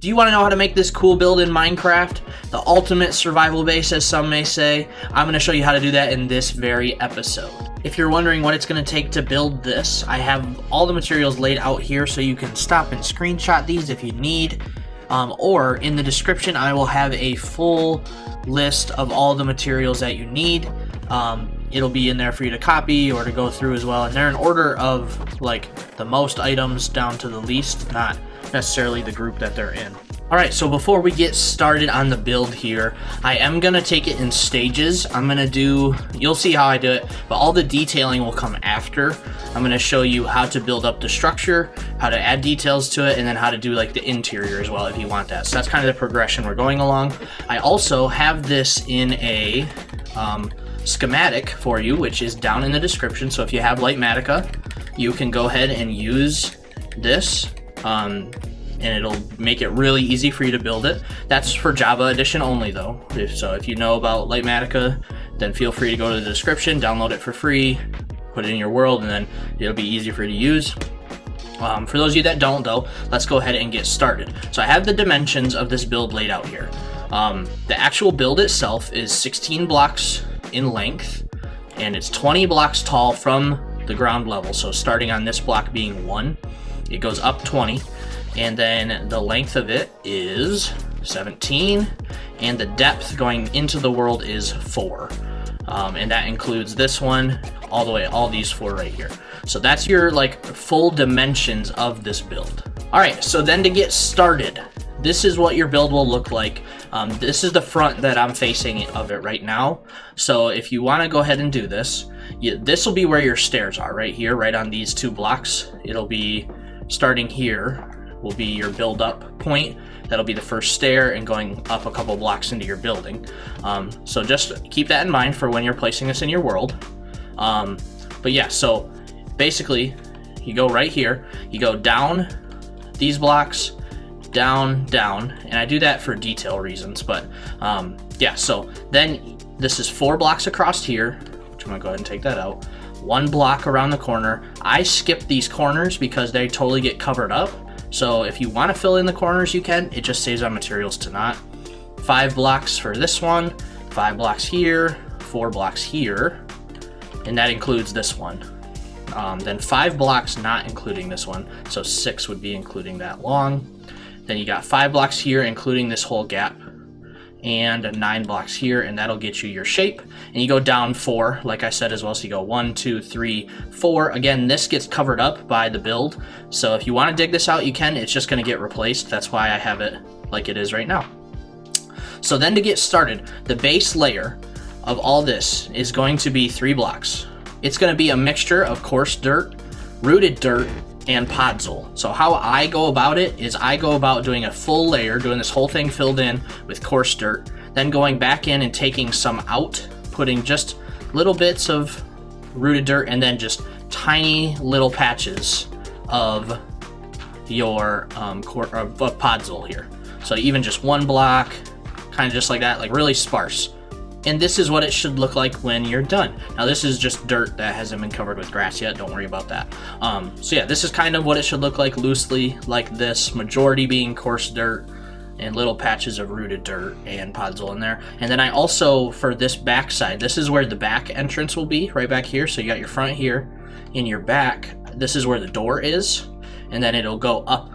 Do you want to know how to make this cool build in Minecraft? The ultimate survival base, as some may say. I'm going to show you how to do that in this very episode. If you're wondering what it's going to take to build this, I have all the materials laid out here so you can stop and screenshot these if you need. Or in the description, I will have a full list of all the materials that you need. It'll be in there for you to copy or to go through as well. And they're in order of like the most items down to the least, not necessarily the group that they're in. Alright, so before we get started on the build here, I am going to take it in stages. I'm going to do, you'll see how I do it, but all the detailing will come after. I'm going to show you how to build up the structure, how to add details to it, and then how to do like the interior as well if you want that. So that's kind of the progression we're going along. I also have this in a schematic for you, which is down in the description. So if you have Lightmatica, you can go ahead and use this. And it'll make it really easy for you to build it. That's for Java Edition only though. If you know about Lightmatica, then feel free to go to the description, download it for free, put it in your world, and then it'll be easy for you to use. For those of you that don't though, let's go ahead and get started. So I have the dimensions of this build laid out here. The actual build itself is 16 blocks in length, and it's 20 blocks tall from the ground level. So starting on this block being 1, it goes up 20. And then the length of it is 17, and the depth going into the world is 4. And that includes this one, all the way, all these 4 right here. So that's your like full dimensions of this build. All right, so then to get started, this is what your build will look like. This is the front that I'm facing of it right now. So if you want to go ahead and do this, this will be where your stairs are, right here, right on these 2 blocks. It'll be starting here. Will be your build up point. That'll be the first stair and going up a couple blocks into your building. So just keep that in mind for when you're placing this in your world. But yeah, so basically you go right here, you go down these blocks, down, down, and I do that for detail reasons, but yeah, so then this is 4 blocks across here, which I'm gonna go ahead and take that out. 1 block around the corner. I skip these corners because they totally get covered up. So if you want to fill in the corners, you can. It just saves on materials to not. 5 blocks for this one, 5 blocks here, 4 blocks here, and that includes this one. Then 5 blocks not including this one, so 6 would be including that long. Then you got 5 blocks here, including this whole gap, and 9 blocks here, and that'll get you your shape. And you go down 4, like I said as well, so you go 1, 2, 3, 4. Again, this gets covered up by the build, so if you want to dig this out, you can. It's just going to get replaced. That's why I have it like it is right now. So then to get started, the base layer of all this is going to be 3 blocks. It's going to be a mixture of coarse dirt, rooted dirt, and podzol. So how I go about it is I go about doing a full layer, doing this whole thing filled in with coarse dirt, then going back in and taking some out, putting just little bits of rooted dirt, and then just tiny little patches of your podzol here. So even just 1 block, kind of just like that, like really sparse. And this is what it should look like when you're done. Now this is just dirt that hasn't been covered with grass yet, don't worry about that. So yeah, this is kind of what it should look like, loosely like this, majority being coarse dirt and little patches of rooted dirt and podzol in there. And then I also, for this back side, this is where the back entrance will be, right back here. So you got your front here, in your back, this is where the door is, and then it'll go up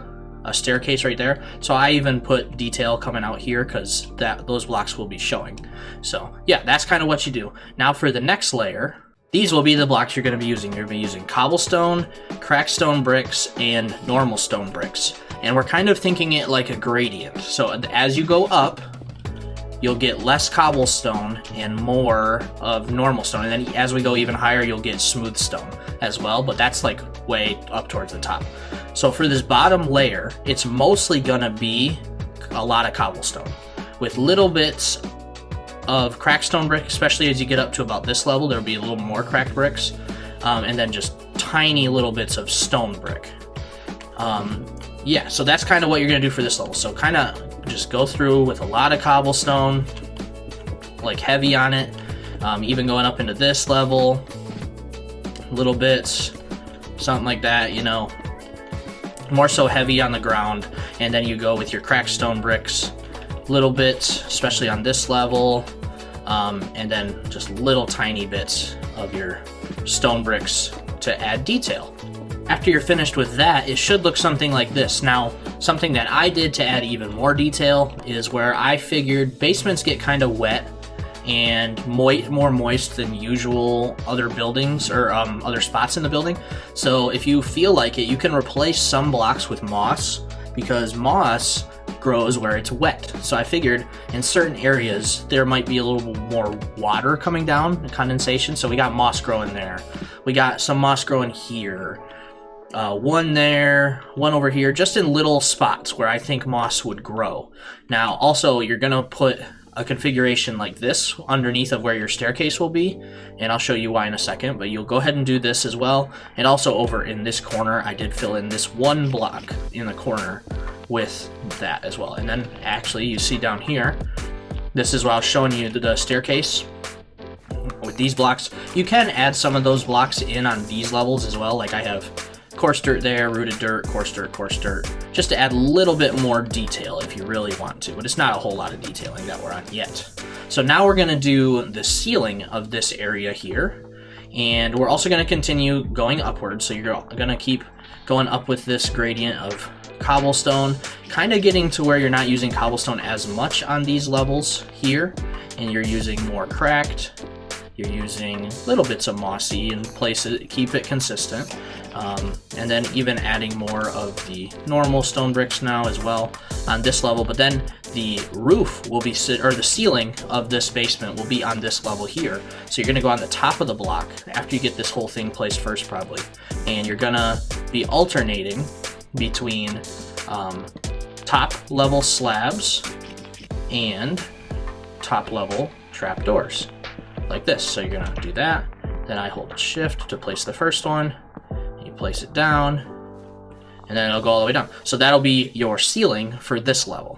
a staircase right there. So I even put detail coming out here because those blocks will be showing. So yeah, that's kind of what you do. Now for the next layer, these will be the blocks you're going to be using. You're going to be using cobblestone, cracked stone bricks, and normal stone bricks. And we're kind of thinking it like a gradient. So as you go up, you'll get less cobblestone and more of normal stone. And then as we go even higher, you'll get smooth stone as well, but that's like way up towards the top. So for this bottom layer, it's mostly gonna be a lot of cobblestone with little bits of cracked stone brick, especially as you get up to about this level, there'll be a little more cracked bricks, and then just tiny little bits of stone brick. Yeah, so that's kind of what you're gonna do for this level. So kind of just go through with a lot of cobblestone, like heavy on it, even going up into this level, little bits, something like that, you know. more so heavy on the ground, and then you go with your cracked stone bricks, little bits, especially on this level, and then just little tiny bits of your stone bricks to add detail. After you're finished with that, it should look something like this. Now, something that I did to add even more detail is where I figured basements get kind of wet and more moist than usual other buildings or other spots in the building. So if you feel like it, you can replace some blocks with moss, because moss grows where it's wet. So I figured in certain areas there might be a little more water coming down, condensation, so we got moss growing there. We got some moss growing here. One there, one over here, just in little spots where I think moss would grow. Now, also, you're gonna put a configuration like this underneath of where your staircase will be, and I'll show you why in a second, but you'll go ahead and do this as well. And also over in this corner, I did fill in this one block in the corner with that as well. And then actually, you see down here, this is what I was showing you, the staircase. With these blocks, you can add some of those blocks in on these levels as well. Like I have coarse dirt there, rooted dirt, coarse dirt, just to add a little bit more detail if you really want to, but it's not a whole lot of detailing that we're on yet. So now we're gonna do the ceiling of this area here, and we're also gonna continue going upwards, so you're gonna keep going up with this gradient of cobblestone, kind of getting to where you're not using cobblestone as much on these levels here, and you're using more cracked. You're using little bits of mossy and keep it consistent. And then even adding more of the normal stone bricks now as well on this level. But then the roof will be, or the ceiling of this basement will be on this level here. So you're gonna go on the top of the block after you get this whole thing placed first probably. And you're gonna be alternating between top level slabs and top level trapdoors. Like this. So you're gonna do that, then I hold shift to place the first one, you place it down, and then it'll go all the way down. So that'll be your ceiling for this level.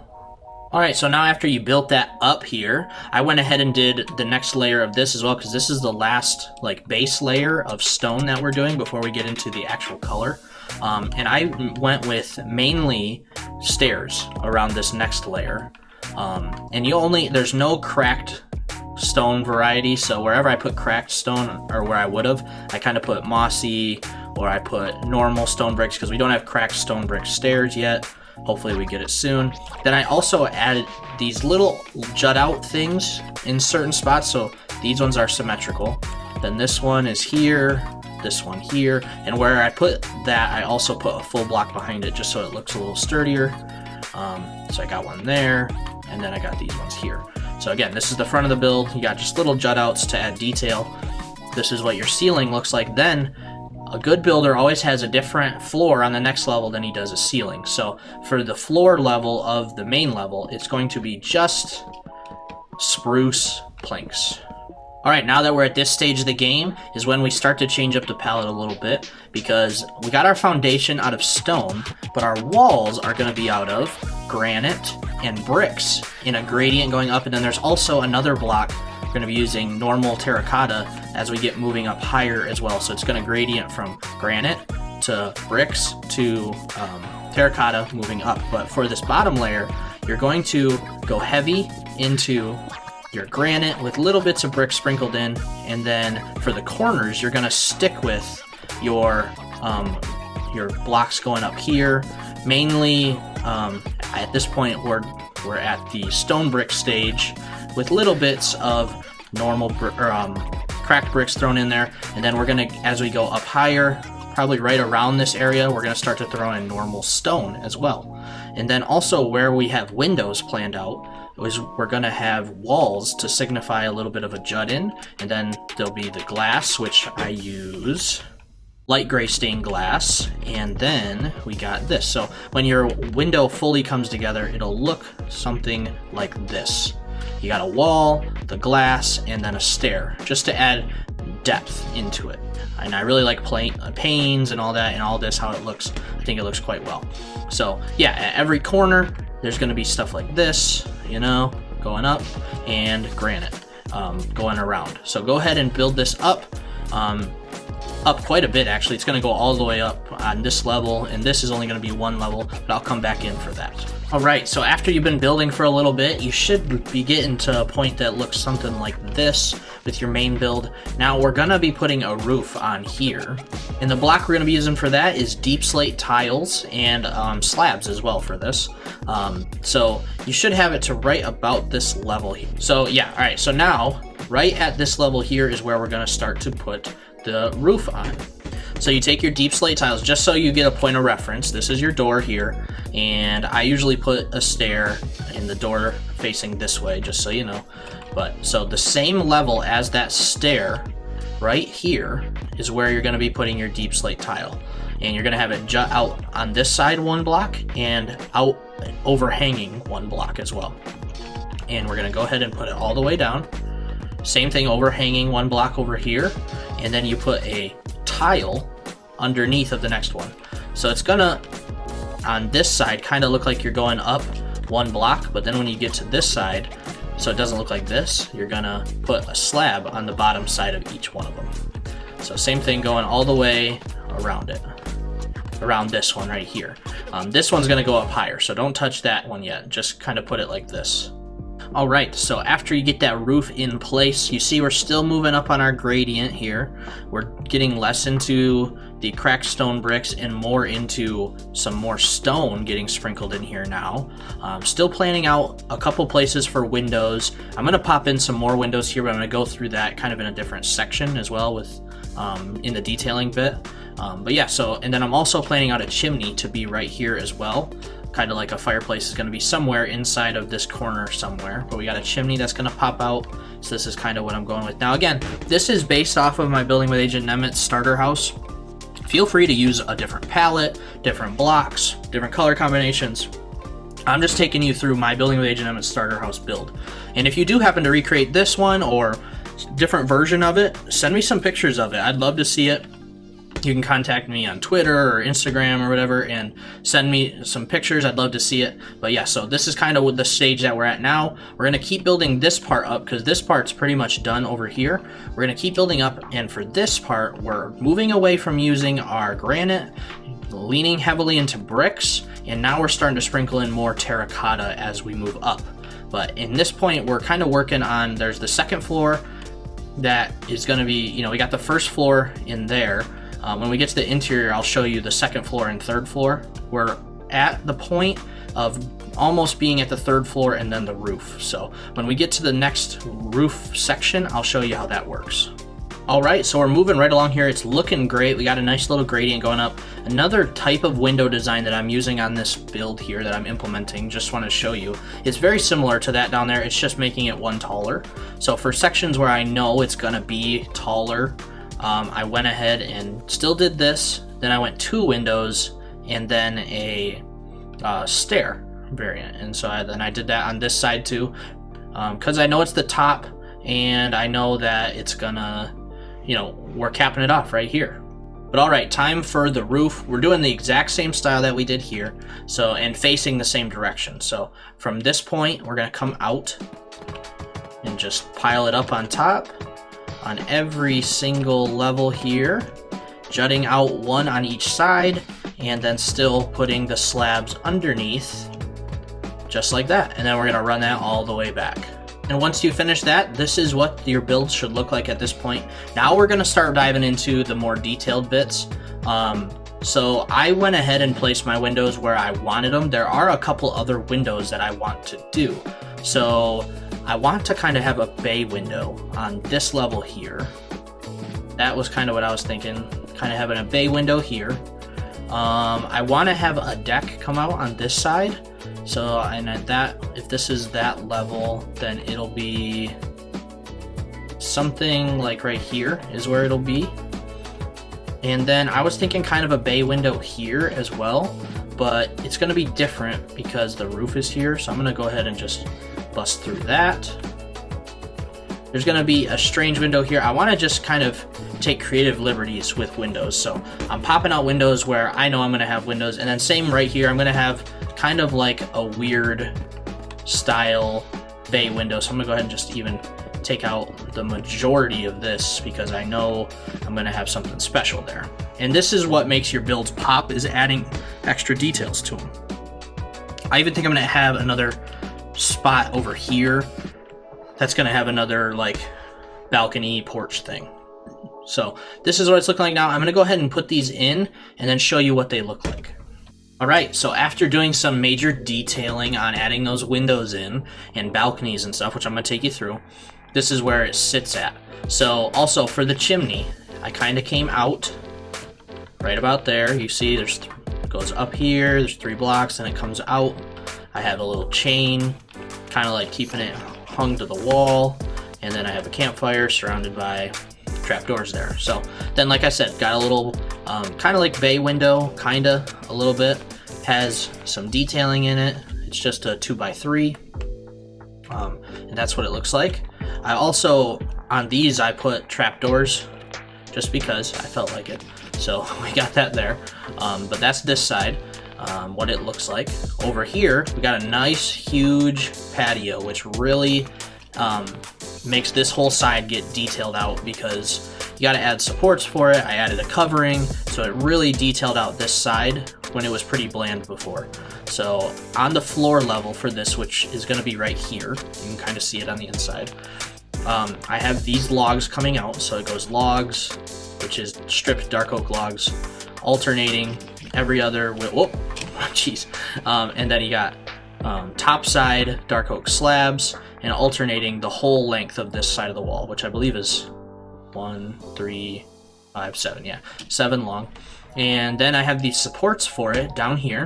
Alright, so now after you built that up here, I went ahead and did the next layer of this as well, because this is the last like base layer of stone that we're doing before we get into the actual color. And I went with mainly stairs around this next layer. And there's no cracked stone variety, so wherever I put cracked stone, or where I would have, I kind of put mossy, or I put normal stone bricks, because we don't have cracked stone brick stairs yet. Hopefully we get it soon. Then I also added these little jut out things in certain spots, so these ones are symmetrical. Then this one is here, this one here, and where I put that, I also put a full block behind it just so it looks a little sturdier. So I got one there, and then I got these ones here. So again, this is the front of the build. You got just little jut outs to add detail. This is what your ceiling looks like. Then a good builder always has a different floor on the next level than he does a ceiling. So for the floor level of the main level, it's going to be just spruce planks. All right, now that we're at this stage of the game is when we start to change up the palette a little bit, because we got our foundation out of stone, but our walls are going to be out of granite and bricks in a gradient going up. And then there's also another block we're going to be using normal terracotta as we get moving up higher as well. So it's going to gradient from granite to bricks to terracotta moving up. But for this bottom layer, you're going to go heavy into your granite with little bits of brick sprinkled in, and then for the corners you're going to stick with your blocks going up here. Mainly at this point we're at the stone brick stage with little bits of normal cracked bricks thrown in there, and then we're going to, as we go up higher, probably right around this area, we're going to start to throw in normal stone as well. And then also where we have windows planned out, we're going to have walls to signify a little bit of a jut in, and then there'll be the glass, which I use light gray stained glass, and then we got this. So when your window fully comes together, it'll look something like this. You got a wall, the glass, and then a stair, just to add depth into it. And I really like panes and all that, and all this, how it looks. I think it looks quite well. So yeah, at every corner, there's going to be stuff like this, you know, going up, and granite going around. So go ahead and build this up. up quite a bit actually. It's going to go all the way up on this level, and this is only going to be one level, but I'll come back in for that. Alright, so after you've been building for a little bit, you should be getting to a point that looks something like this with your main build. Now we're going to be putting a roof on here, and the block we're going to be using for that is deep slate tiles and slabs as well for this. So you should have it to right about this level here. So yeah, alright, so now right at this level here is where we're going to start to put the roof on. So you take your deep slate tiles, just so you get a point of reference. This is your door here, and I usually put a stair in the door facing this way, just so you know. But so the same level as that stair right here is where you're going to be putting your deep slate tile, and you're going to have it jut out on this side one block and out overhanging one block as well. And we're going to go ahead and put it all the way down. Same thing, overhanging one block over here, and then you put a tile underneath of the next one. So it's gonna, on this side, kind of look like you're going up one block, but then when you get to this side, so it doesn't look like this, you're gonna put a slab on the bottom side of each one of them. So same thing going all the way around it, around this one right here. This one's gonna go up higher, so don't touch that one yet, just kind of put it like this. Alright, so after you get that roof in place, you see we're still moving up on our gradient here. We're getting less into the cracked stone bricks and more into some more stone getting sprinkled in here now. Still planning out a couple places for windows. I'm going to pop in some more windows here, but I'm going to go through that kind of in a different section as well with in the detailing bit. But yeah, so, and then I'm also planning out a chimney to be right here as well. Kind of like a fireplace is going to be somewhere inside of this corner somewhere, but we got a chimney that's going to pop out. So this is kind of what I'm going with. Now again, this is based off of my Building with AgentNemitz starter house. Feel free to use a different palette, different blocks, different color combinations. I'm just taking you through my Building with AgentNemitz starter house build. And if you do happen to recreate this one or different version of it, send me some pictures of it. I'd love to see it. You can contact me on Twitter or Instagram or whatever and send me some pictures. I'd love to see it. But yeah, so this is kind of the stage that we're at now. We're going to keep building this part up because this part's pretty much done over here. We're going to keep building up, and for this part, we're moving away from using our granite, leaning heavily into bricks, and now we're starting to sprinkle in more terracotta as we move up. But in this point, we're kind of working on, there's the second floor that is going to be, you know, we got the first floor in there. When we get to the interior, I'll show you the second floor and third floor. We're at the point of almost being at the third floor and then the roof. So when we get to the next roof section, I'll show you how that works. Alright, so we're moving right along here. It's looking great. We got a nice little gradient going up. Another type of window design that I'm using on this build here that I'm implementing, just want to show you, it's very similar to that down there. It's just making it one taller. So for sections where I know it's going to be taller, I went ahead and still did this. Then I went 2 windows and then a stair variant. And so then I did that on this side too, because I know it's the top and I know that it's gonna, you know, we're capping it off right here. But alright, time for the roof. We're doing the exact same style that we did here, so, and facing the same direction. So from this point, we're gonna come out and just pile it up on top on every single level here, jutting out one on each side, and then still putting the slabs underneath, just like that. And then we're gonna run that all the way back. And once you finish that, this is what your build should look like at this point. Now we're gonna start diving into the more detailed bits. So I went ahead and placed my windows where I wanted them. There are a couple other windows that I want to do. So I want to kind of have a bay window on this level here. That was kind of what I was thinking, kind of having a bay window here. I want to have a deck come out on this side. So, and at that, if this is that level, then it'll be something like right here is where it'll be. And then I was thinking kind of a bay window here as well, but it's going to be different because the roof is here. So I'm going to go ahead and just bust through that. There's going to be a strange window here. I want to just kind of take creative liberties with windows. So I'm popping out windows where I know I'm going to have windows. And then same right here, I'm going to have kind of like a weird style bay window. So I'm going to go ahead and just even take out the majority of this because I know I'm gonna have something special there. And this is what makes your builds pop, is adding extra details to them. I even think I'm gonna have another spot over here that's gonna have another like balcony porch thing. So this is what it's looking like now. I'm gonna go ahead and put these in and then show you what they look like. All right, so after doing some major detailing on adding those windows in and balconies and stuff, which I'm gonna take you through, this is where it sits at. So also for the chimney, I kind of came out right about there. You see it goes up here, there's 3 blocks, and it comes out. I have a little chain, kind of like keeping it hung to the wall, and then I have a campfire surrounded by trapdoors there. So then, like I said, got a little kind of like bay window, a little bit, has some detailing in it. It's just a 2x3, and that's what it looks like. I also, on these, I put trapdoors just because I felt like it. So we got that there, but that's this side, what it looks like. Over here, we got a nice huge patio, which really makes this whole side get detailed out because you got to add supports for it. I added a covering, so it really detailed out this side when it was pretty bland before. So on the floor level for this, which is going to be right here, you can kind of see it on the inside, I have these logs coming out. So it goes logs, which is stripped dark oak logs, alternating every other, whoop, jeez, and then you got top side dark oak slabs, and alternating the whole length of this side of the wall, which I believe is 1, 3, 5, 7, yeah, 7 long. And then I have these supports for it down here,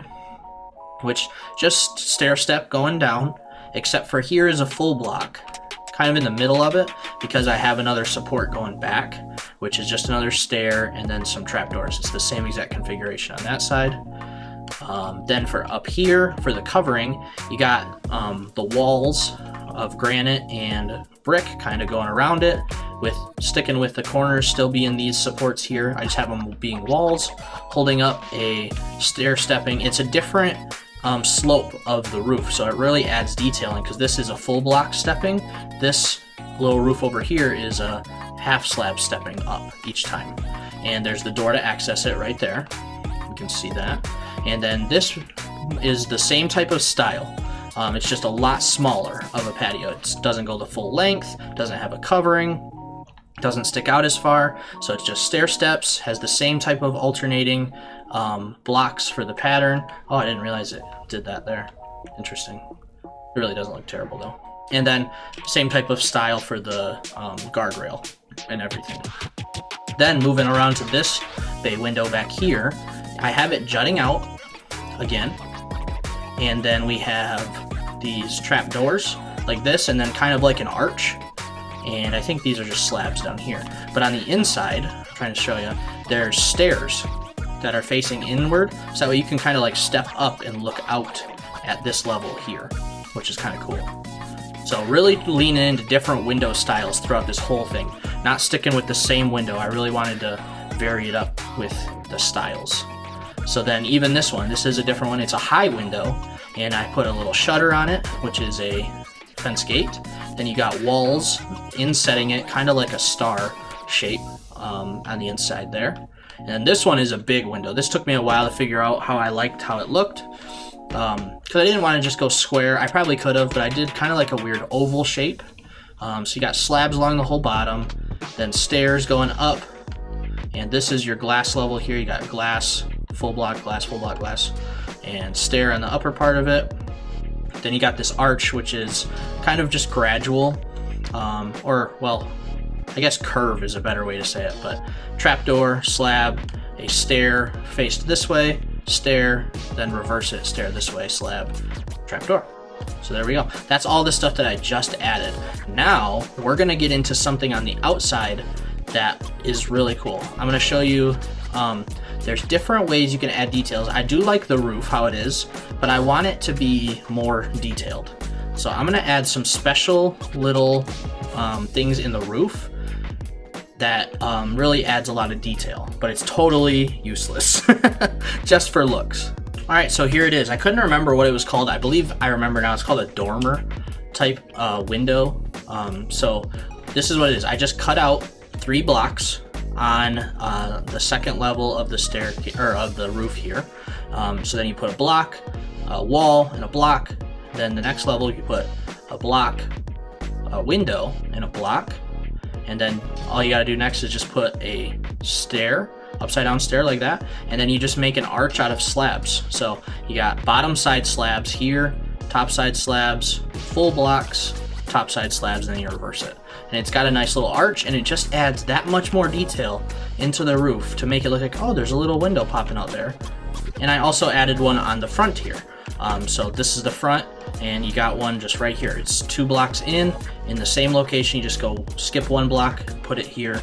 which just stair step going down, except for here is a full block, kind of in the middle of it, because I have another support going back, which is just another stair and then some trapdoors. It's the same exact configuration on that side. Then for up here, for the covering, you got the walls of granite and brick kind of going around it, with sticking with the corners still being these supports here. I just have them being walls, holding up a stair stepping. It's a different slope of the roof, so it really adds detailing because this is a full block stepping. This little roof over here is a half slab stepping up each time. And there's the door to access it right there. You can see that. And then this is the same type of style. It's just a lot smaller of a patio. It doesn't go the full length, doesn't have a covering, doesn't stick out as far, so it's just stair steps, has the same type of alternating blocks for the pattern. Oh, I didn't realize it did that there. Interesting. It really doesn't look terrible though. And then same type of style for the guardrail and everything. Then moving around to this bay window back here, I have it jutting out again. And then we have these trap doors like this, and then kind of like an arch. And I think these are just slabs down here. But on the inside, I'm trying to show you, there's stairs that are facing inward, so that way you can kind of like step up and look out at this level here, which is kind of cool. So really leaning into different window styles throughout this whole thing, not sticking with the same window. I really wanted to vary it up with the styles. So then even this one, this is a different one. It's a high window, and I put a little shutter on it, which is a fence gate. Then you got walls insetting it, kind of like a star shape on the inside there. And then this one is a big window. This took me a while to figure out how I liked how it looked, because I didn't want to just go square. I probably could have, but I did kind of like a weird oval shape. So you got slabs along the whole bottom, then stairs going up, and this is your glass level here. You got glass, full block glass, full block glass, and stair on the upper part of it. Then you got this arch, which is kind of just gradual, or well, I guess curve is a better way to say it, but trapdoor, slab, a stair faced this way, stair, then reverse it, stair this way, slab, trapdoor. So there we go. That's all the stuff that I just added. Now we're gonna get into something on the outside that is really cool. I'm gonna show you, there's different ways you can add details. I do like the roof, how it is, but I want it to be more detailed. So I'm gonna add some special little things in the roof that really adds a lot of detail, but it's totally useless, just for looks. All right, so here it is. I couldn't remember what it was called. I believe I remember now. It's called a dormer type window So this is what it is. I just cut out 3 blocks on the second level of the stair or of the roof here. So then you put a block, a wall, and a block. Then the next level you put a block, a window, and a block. And then all you gotta do next is just put a stair, upside down stair like that, and then you just make an arch out of slabs. So you got bottom side slabs here, top side slabs, full blocks, top side slabs, and then you reverse it. And it's got a nice little arch, and it just adds that much more detail into the roof to make it look like, oh, there's a little window popping out there. And I also added one on the front here. So this is the front, and you got one just right here. It's 2 blocks in the same location. You just go skip 1 block, put it here,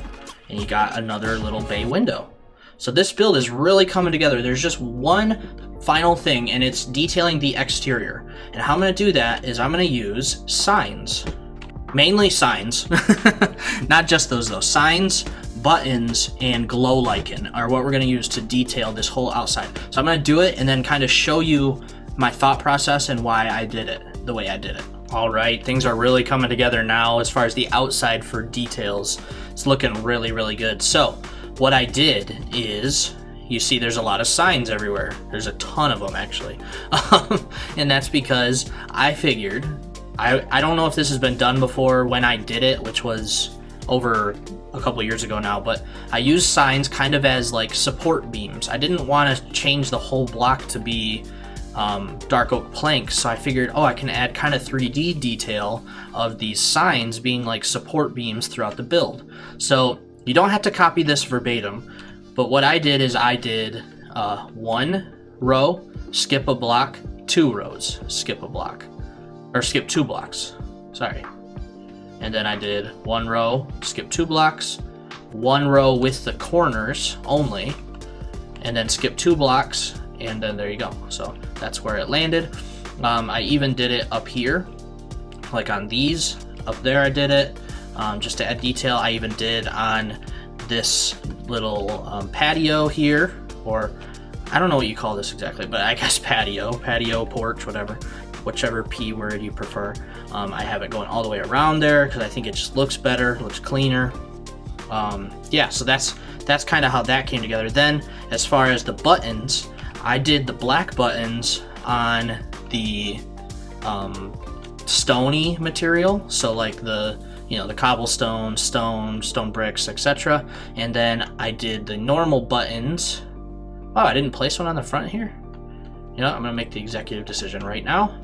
and you got another little bay window. So this build is really coming together. There's just one final thing, and it's detailing the exterior. And how I'm gonna do that is I'm gonna use signs. Mainly signs, not just those though. Signs, buttons, and glow lichen are what we're gonna use to detail this whole outside. So I'm gonna do it and then kind of show you my thought process and why I did it the way I did it. All right, things are really coming together now as far as the outside for details. It's looking really, really good. So what I did is, you see there's a lot of signs everywhere. There's a ton of them actually. And that's because I figured, I don't know if this has been done before when I did it, which was over a couple years ago now, but I used signs kind of as like support beams. I didn't want to change the whole block to be dark oak planks, so I figured, oh, I can add kind of 3D detail of these signs being like support beams throughout the build. So you don't have to copy this verbatim, but what I did is I did 1 row, skip a block, 2 rows, skip a block, or skip 2 blocks, sorry. And then I did 1 row, skip 2 blocks, 1 row with the corners only, and then skip 2 blocks, and then there you go. So that's where it landed. I even did it up here, like on these, up there I did it, just to add detail. I even did on this little patio here, or I don't know what you call this exactly, but I guess patio, porch, whatever, whichever P word you prefer. I have it going all the way around there because I think it just looks better, looks cleaner. Yeah, so that's kind of how that came together. Then as far as the buttons, I did the black buttons on the stony material, so like the cobblestone, stone bricks, etc. And then I did the normal buttons. Oh, I didn't place one on the front here. You know, I'm gonna make the executive decision right now.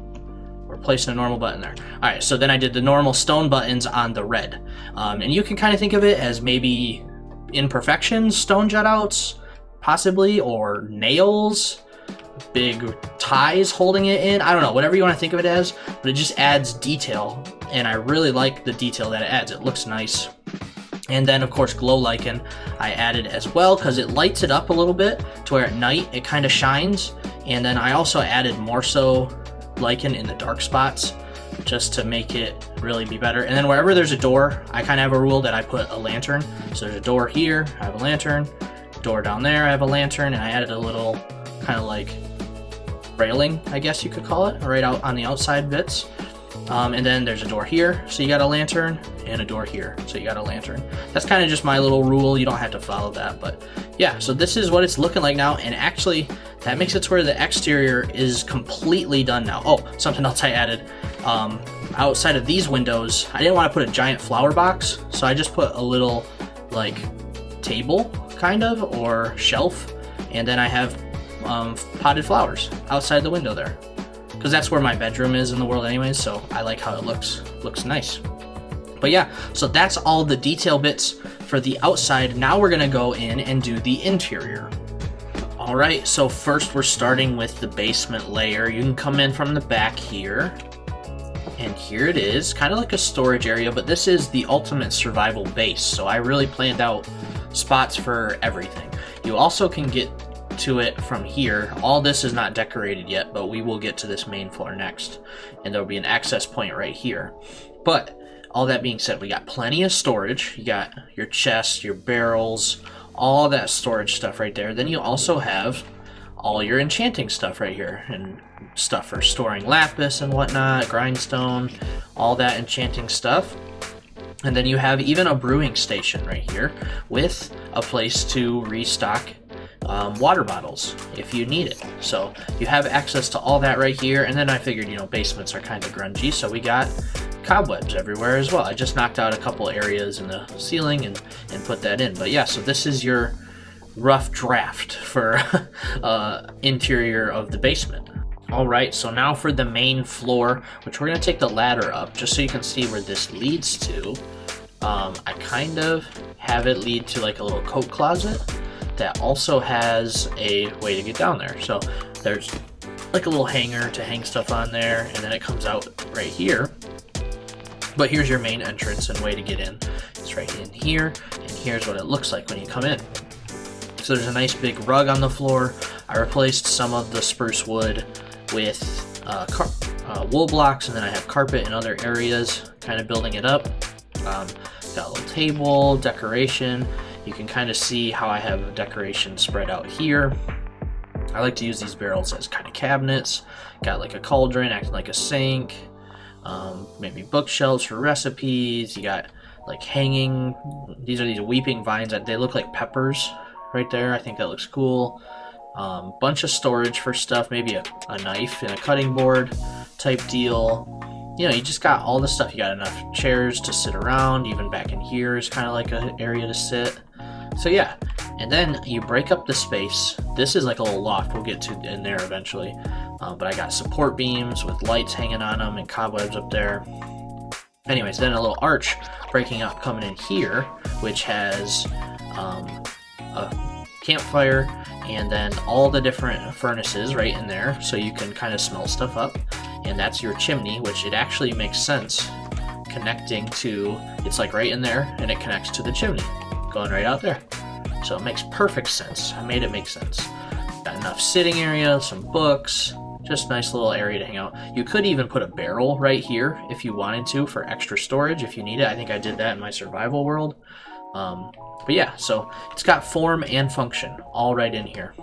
We're placing a normal button there. All right, so then I did the normal stone buttons on the red. And you can kind of think of it as maybe imperfections, stone jut outs, possibly, or nails, big ties holding it in. I don't know, whatever you want to think of it as, but it just adds detail, and I really like the detail that it adds. It looks nice. And then of course glow lichen I added as well because it lights it up a little bit to where at night it kind of shines. And then I also added more so lichen in the dark spots just to make it really be better. And then wherever there's a door, I kind of have a rule that I put a lantern. So there's a door here, I have a lantern. Door down there, I have a lantern, and I added a little kind of like railing, I guess you could call it, right out on the outside bits. And then there's a door here, so you got a lantern, and a door here, so you got a lantern. That's kind of just my little rule. You don't have to follow that, but yeah, so this is what it's looking like now, and actually that makes it to where the exterior is completely done now. Oh, something else I added. Outside of these windows, I didn't want to put a giant flower box, so I just put a little like table kind of, or shelf, and then I have potted flowers outside the window there because that's where my bedroom is in the world anyways, so I like how it looks nice. But yeah, so that's all the detail bits for the outside. Now we're gonna go in and do the interior. All right, so first we're starting with the basement layer. You can come in from the back here, and here it is, kind of like a storage area, but this is the ultimate survival base, so I really planned out spots for everything. You also can get to it from here. All this is not decorated yet, but we will get to this main floor next, and there'll be an access point right here. But all that being said, we got plenty of storage. You got your chests, your barrels, all that storage stuff right there. Then you also have all your enchanting stuff right here, and stuff for storing lapis and whatnot, grindstone, all that enchanting stuff. And then you have even a brewing station right here with a place to restock water bottles if you need it. So you have access to all that right here. And then I figured, you know, basements are kind of grungy, so we got cobwebs everywhere as well. I just knocked out a couple areas in the ceiling and put that in. But yeah, so this is your rough draft for interior of the basement. All right, so now for the main floor, which we're gonna take the ladder up just so you can see where this leads to. I kind of have it lead to like a little coat closet that also has a way to get down there. So there's like a little hanger to hang stuff on there, and then it comes out right here. But here's your main entrance and way to get in. It's right in here, and here's what it looks like when you come in. So there's a nice big rug on the floor. I replaced some of the spruce wood with wool blocks, and then I have carpet in other areas, kind of building it up. Got a little table, decoration. You can kind of see how I have decoration spread out here. I like to use these barrels as kind of cabinets. Got like a cauldron acting like a sink. Maybe bookshelves for recipes. You got like hanging. These are these weeping vines that they look like peppers right there. I think that looks cool. Bunch of storage for stuff, maybe a knife and a cutting board type deal. You know, you just got all the stuff. You got enough chairs to sit around. Even back in here is kind of like an area to sit. So yeah, and then you break up the space. This is like a little loft. We'll get to in there eventually. But I got support beams with lights hanging on them and cobwebs up there. Anyways, then a little arch breaking up coming in here, which has a campfire and then all the different furnaces right in there, so you can kind of smell stuff up. And that's your chimney, which it actually makes sense connecting to, it's like right in there, and it connects to the chimney going right out there. So it makes perfect sense. I made it make sense. Got enough sitting area, some books, just nice little area to hang out. You could even put a barrel right here if you wanted to for extra storage if you need it. I think I did that in my survival world. But yeah, so it's got form and function all right in here.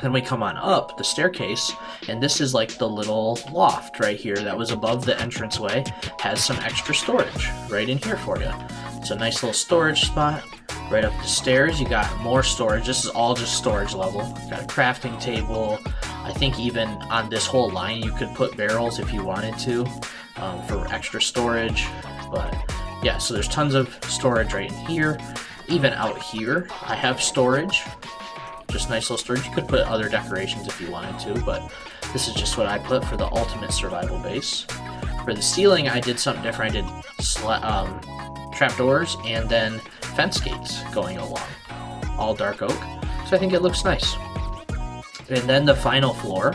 Then we come on up the staircase, and this is like the little loft right here that was above the entranceway. Has some extra storage right in here for you. It's a nice little storage spot. Right up the stairs, you got more storage. This is all just storage level. Got a crafting table. I think even on this whole line, you could put barrels if you wanted to for extra storage. But yeah, so there's tons of storage right in here. Even out here, I have storage. Just nice little storage. You could put other decorations if you wanted to, but this is just what I put for the ultimate survival base. For the ceiling, I did something different. I did trapdoors and then fence gates going along, all dark oak. So I think it looks nice. And then the final floor,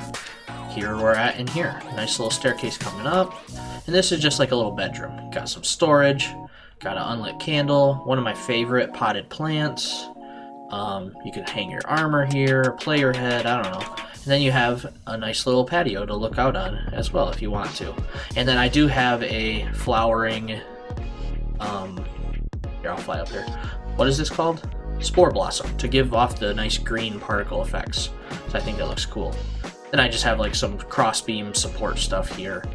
here we're at in here. Nice little staircase coming up. And this is just like a little bedroom. Got some storage, got an unlit candle, one of my favorite potted plants. You can hang your armor here, play your head, I don't know. And then you have a nice little patio to look out on as well if you want to. And then I do have a flowering, here, I'll fly up here. What is this called? Spore blossom, to give off the nice green particle effects. So I think that looks cool. Then I just have like some crossbeam support stuff here.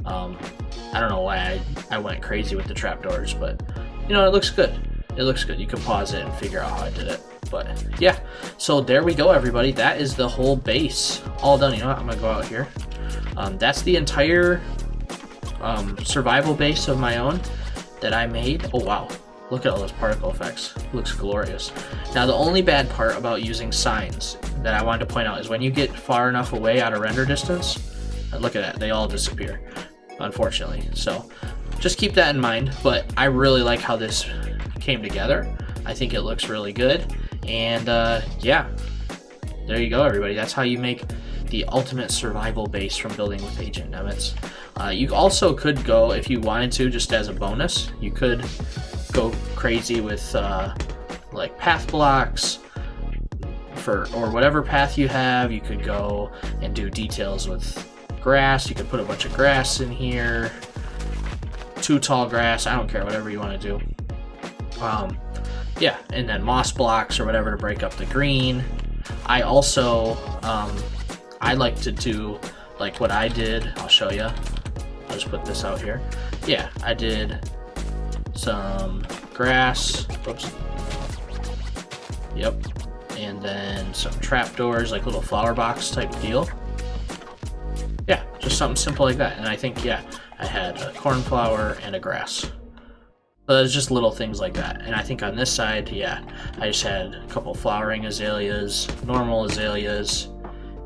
I don't know why I went crazy with the trapdoors, but you know, it looks good. It looks good. You can pause it and figure out how I did it. But yeah, so there we go, everybody. That is the whole base all done. You know what? I'm gonna go out here. That's the entire survival base of my own that I made. Oh wow, look at all those particle effects. Looks glorious. Now the only bad part about using signs that I wanted to point out is when you get far enough away out of render distance, look at that, they all disappear, unfortunately. So just keep that in mind. But I really like how this came together. I think it looks really good. And yeah, there you go, everybody. That's how you make the ultimate survival base from building with AgentNemitz. You also could go, if you wanted to, just as a bonus, you could go crazy with like path blocks or whatever path you have. You could go and do details with grass. You could put a bunch of grass in here, too tall grass, I don't care, whatever you want to do. Yeah, and then moss blocks or whatever to break up the green. I also, I like to do like what I did. I'll show you. I'll just put this out here. Yeah, I did some grass, whoops, yep, and then some trapdoors, like little flower box type deal. Yeah, just something simple like that. And I think, yeah, I had a cornflower and a grass. So it's just little things like that. And I think on this side, yeah, I just had a couple flowering azaleas, normal azaleas,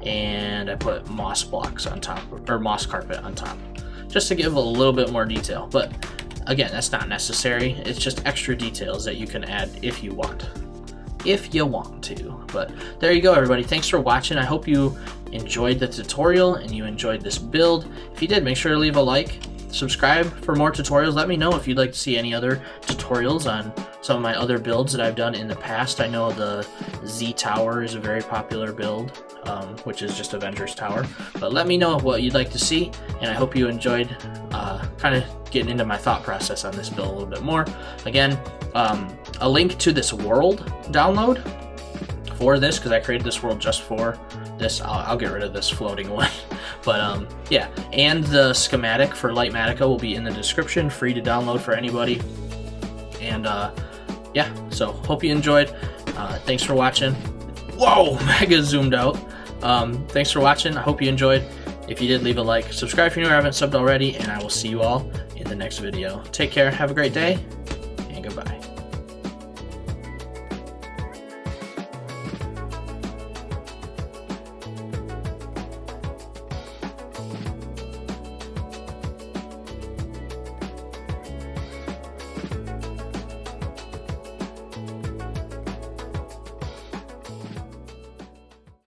and I put moss blocks on top, or moss carpet on top, just to give a little bit more detail. But again, that's not necessary. It's just extra details that you can add if you want. If you want to. But there you go, everybody. Thanks for watching. I hope you enjoyed the tutorial and you enjoyed this build. If you did, make sure to leave a like, subscribe for more tutorials. Let me know if you'd like to see any other tutorials on some of my other builds that I've done in the past. I know the Z Tower is a very popular build, which is just Avengers Tower. But let me know what you'd like to see, and I hope you enjoyed kind of getting into my thought process on this build a little bit more. Again, a link to this world download for this, because I created this world just for this. I'll get rid of this floating one. But yeah, and the schematic for Lightmatica will be in the description, free to download for anybody. And yeah, so hope you enjoyed. Thanks for watching. Whoa, mega zoomed out. Thanks for watching. I hope you enjoyed. If you did, leave a like, subscribe if you're new or haven't subbed already, and I will see you all in the next video. Take care, have a great day.